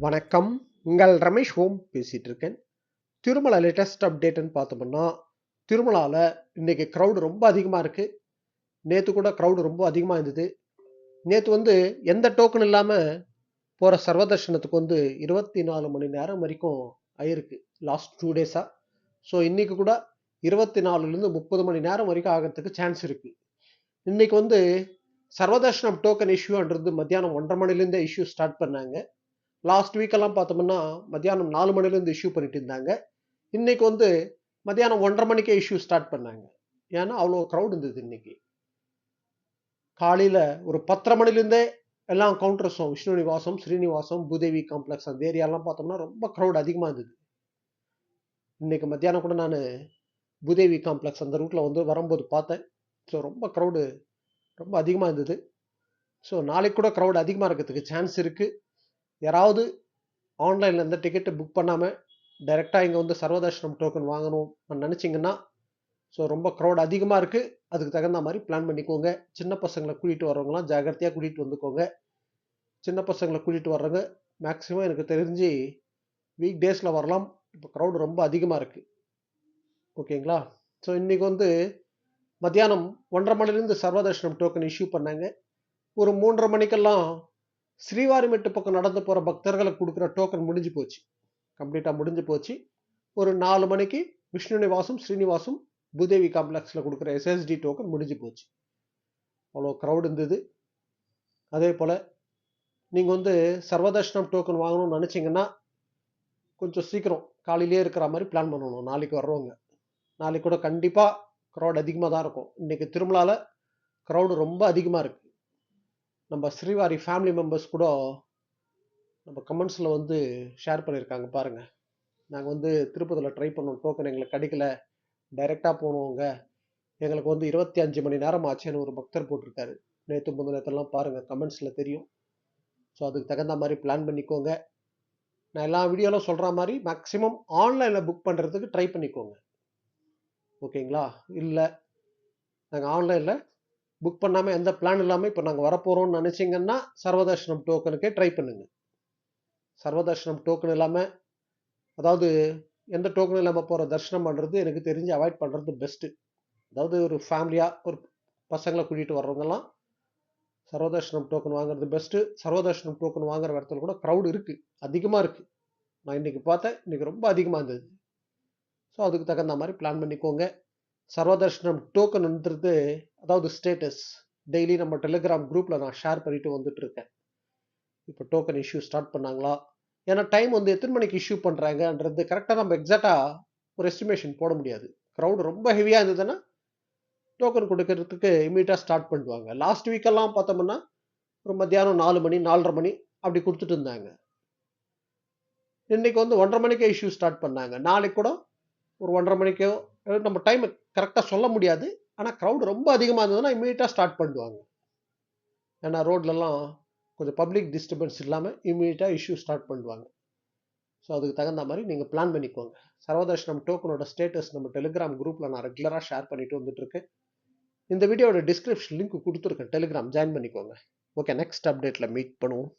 வணக்கம். உங்கள் ரமேஷ் ஓம் பேசிட்டு இருக்கேன். திருமலா லேட்டஸ்ட் அப்டேட்ன்னு பார்த்தோம்னா, திருமலால இன்னைக்கு கிரவுட் ரொம்ப அதிகமா இருக்கு. நேத்து கூட கிரவுட் ரொம்ப அதிகமா இருந்தது. நேத்து எந்த டோக்கன் இல்லாம போற சர்வதர்ஷனத்துக்கு 24 மணி நேரம் வரைக்கும் ஆயிருக்கு. லாஸ்ட் 2 டேஸா. ஸோ இன்னைக்கு கூட 24லிருந்து 30 மணி நேரம் வரைக்கும் ஆகறதுக்கு சான்ஸ் இருக்கு. இன்னைக்கு சர்வதர்ஷனம் டோக்கன் இஷ்யூன்றது மத்தியானம் 1:30 மணிலேருந்தே இஷ்யூ ஸ்டார்ட் பண்ணாங்க. லாஸ்ட் வீக் எல்லாம் பார்த்தோம்னா மத்தியானம் 4 மணிலேருந்து இஷ்யூ பண்ணிட்டு இருந்தாங்க. இன்னைக்கு மத்தியானம் 1:30 மணிக்கே இஷ்யூ ஸ்டார்ட் பண்ணாங்க. ஏன்னா அவ்வளோ க்ரௌட் இருந்தது இன்னைக்கு. காலையில ஒரு 10:30 மணிலேருந்தே எல்லாம் கவுண்டர்ஸும் விஷ்ணு நிவாசம், ஸ்ரீனிவாசம், பூதேவி காம்ப்ளெக்ஸ் அந்த ஏரியாலாம் பார்த்தோம்னா ரொம்ப க்ரௌட் அதிகமாக இருந்தது. இன்னைக்கு மத்தியானம் கூட நான் பூதேவி காம்ப்ளெக்ஸ் அந்த ரூட்ல வரும்போது பார்த்தேன். ஸோ ரொம்ப க்ரௌடு ரொம்ப அதிகமாக இருந்தது. ஸோ நாளைக்கு கூட க்ரௌட் அதிகமாக இருக்கிறதுக்கு சான்ஸ் இருக்கு. யாராவது ஆன்லைனில் எந்த டிக்கெட்டு புக் பண்ணாமல் டைரெக்டாக இங்கே சர்வதர்ஷனம் டோக்கன் வாங்கணும்னு நினச்சிங்கன்னா, ஸோ ரொம்ப க்ரௌட் அதிகமாக இருக்குது. அதுக்கு தகுந்த மாதிரி பிளான் பண்ணிக்கோங்க. சின்ன பசங்களை கூட்டிகிட்டு வர்றவங்களாம் ஜாகிரதையாக கூட்டிகிட்டு வந்துக்கோங்க. சின்ன பசங்களை கூட்டிகிட்டு வர்றவங்க மேக்ஸிமம் எனக்கு தெரிஞ்சு வீக் டேஸில் வரலாம். இப்போ க்ரௌட் ரொம்ப அதிகமாக இருக்குது. ஓகேங்களா? ஸோ இன்றைக்கி மத்தியானம் 1:30 மணிலேருந்து சர்வதர்ஷனம் டோக்கன் இஷ்யூ பண்ணாங்க. ஒரு 3:30 மணிக்கெல்லாம் ஸ்ரீவாரிமெட்டு பக்கம் நடந்து போகிற பக்தர்களுக்கு கொடுக்குற டோக்கன் முடிஞ்சு போச்சு. கம்ப்ளீட்டாக முடிஞ்சு போச்சு. ஒரு 4 மணிக்கு விஷ்ணு நிவாசம், ஸ்ரீனிவாசம், பூதேவி காம்ப்ளெக்ஸில் கொடுக்குற எஸ்எஸ்டி டோக்கன் முடிஞ்சு போச்சு. அவ்வளோ க்ரௌட் இருந்தது. அதே போல் நீங்கள் சர்வதர்ஷனம் டோக்கன் வாங்கணும்னு நினச்சிங்கன்னா கொஞ்சம் சீக்கிரம் காலையிலே இருக்கிற மாதிரி பிளான் பண்ணணும். நாளைக்கு வர்றவங்க நாளைக்கு கூட கண்டிப்பாக க்ரௌட் அதிகமாக தான் இருக்கும். இன்றைக்கி திருமலாவில் க்ரௌடு ரொம்ப அதிகமாக இருக்குது. நம்ம ஸ்ரீவாரி ஃபேமிலி மெம்பர்ஸ் கூட நம்ம கமெண்ட்ஸில் ஷேர் பண்ணியிருக்காங்க பாருங்கள். நாங்கள் திருப்பதியில் ட்ரை பண்ணோம், டோக்கன் எங்களுக்கு கிடைக்கல, டைரெக்டாக போனவங்க எங்களுக்கு 25 மணி நேரம் ஆச்சுன்னு ஒரு பக்தர் போட்டிருக்காரு. நேற்று முந்தினத்தெல்லாம் பாருங்கள், கமெண்ட்ஸில் தெரியும். ஸோ அதுக்கு தகுந்த மாதிரி பிளான் பண்ணிக்கோங்க. நான் எல்லா வீடியோவில் சொல்கிற மாதிரி மேக்ஸிமம் ஆன்லைனில் புக் பண்ணுறதுக்கு ட்ரை பண்ணிக்கோங்க. ஓகேங்களா? இல்லை நாங்கள் ஆன்லைனில் புக் பண்ணாமல் எந்த பிளான் இல்லாமல் இப்போ நாங்கள் வரப்போகிறோம்னு நினச்சிங்கன்னா சர்வதர்ஷனம் டோக்கனுக்கே ட்ரை பண்ணுங்கள். சர்வதர்ஷனம் டோக்கன் இல்லாமல், அதாவது எந்த டோக்கன் இல்லாமல் போகிற தரிசனம் பண்ணுறது எனக்கு தெரிஞ்சு அவாய்ட் பண்ணுறது பெஸ்ட்டு. அதாவது ஒரு ஃபேமிலியாக ஒரு பசங்களை கூட்டிகிட்டு வர்றவங்கலாம் சர்வதர்ஷனம் டோக்கன் வாங்குறது பெஸ்ட்டு. சர்வதர்ஷனம் டோக்கன் வாங்குற இடத்துல கூட க்ரௌட் இருக்குது, அதிகமாக இருக்குது. நான் இன்றைக்கி பார்த்தேன், இன்றைக்கி ரொம்ப அதிகமாக இருந்தது. ஸோ அதுக்கு தகுந்த மாதிரி பிளான் பண்ணிக்கோங்க. சர்வதர்ஷனம் டோக்கன்ன்றது அதாவது ஸ்டேட்டஸ் டெய்லி நம்ம டெலிகிராம் குரூப்பில் நான் ஷேர் பண்ணிட்டு வந்துட்டுருக்கேன். இப்போ டோக்கன் இஷ்யூ ஸ்டார்ட் பண்ணாங்களா, ஏன்னா டைம் எத்தனை மணிக்கு இஷ்யூ பண்ணுறாங்கன்றது கரெக்டாக நம்ம எக்ஸாக்டாக ஒரு எஸ்டிமேஷன் போட முடியாது. க்ரௌடு ரொம்ப ஹெவியாக இருந்ததுன்னா டோக்கன் கொடுக்கறதுக்கு இமீடியட்டாக ஸ்டார்ட் பண்ணுவாங்க. லாஸ்ட் வீக்கெல்லாம் பார்த்தோம்னா ஒரு மத்தியானம் 4 மணி 4:30 மணி அப்படி கொடுத்துட்டு இருந்தாங்க. இன்னைக்கு 1:30 மணிக்கே இஷ்யூ ஸ்டார்ட் பண்ணாங்க. நாளைக்கு கூட ஒரு 1:30 மணிக்கோ, நம்ம டைம் கரெக்டாக சொல்ல முடியாது. ஆனால் க்ரௌட் ரொம்ப அதிகமாக இருந்ததுன்னா இமீடியட்டாக ஸ்டார்ட் பண்ணுவாங்க. ஏன்னா ரோட்லலாம் கொஞ்சம் பப்ளிக் டிஸ்டர்பன்ஸ் இல்லாமல் இமீடியட்டாக இஷ்யூ ஸ்டார்ட் பண்ணுவாங்க. ஸோ அதுக்கு தகுந்த மாதிரி நீங்கள் பிளான் பண்ணிக்கோங்க. சர்வதர்ஷனம் டோக்கனோட ஸ்டேட்டஸ் நம்ம டெலிகிராம் குரூப்பில் நான் ரெகுலராக ஷேர் பண்ணிட்டு வந்துட்டுருக்கேன். இந்த வீடியோட டிஸ்கிரிப்ஷன் லிங்க் கொடுத்துருக்கேன், டெலிகிராம் ஜாயின் பண்ணிக்கோங்க. ஓகே, நெக்ஸ்ட் அப்டேட்டில் மீட் பண்ணுவோம்.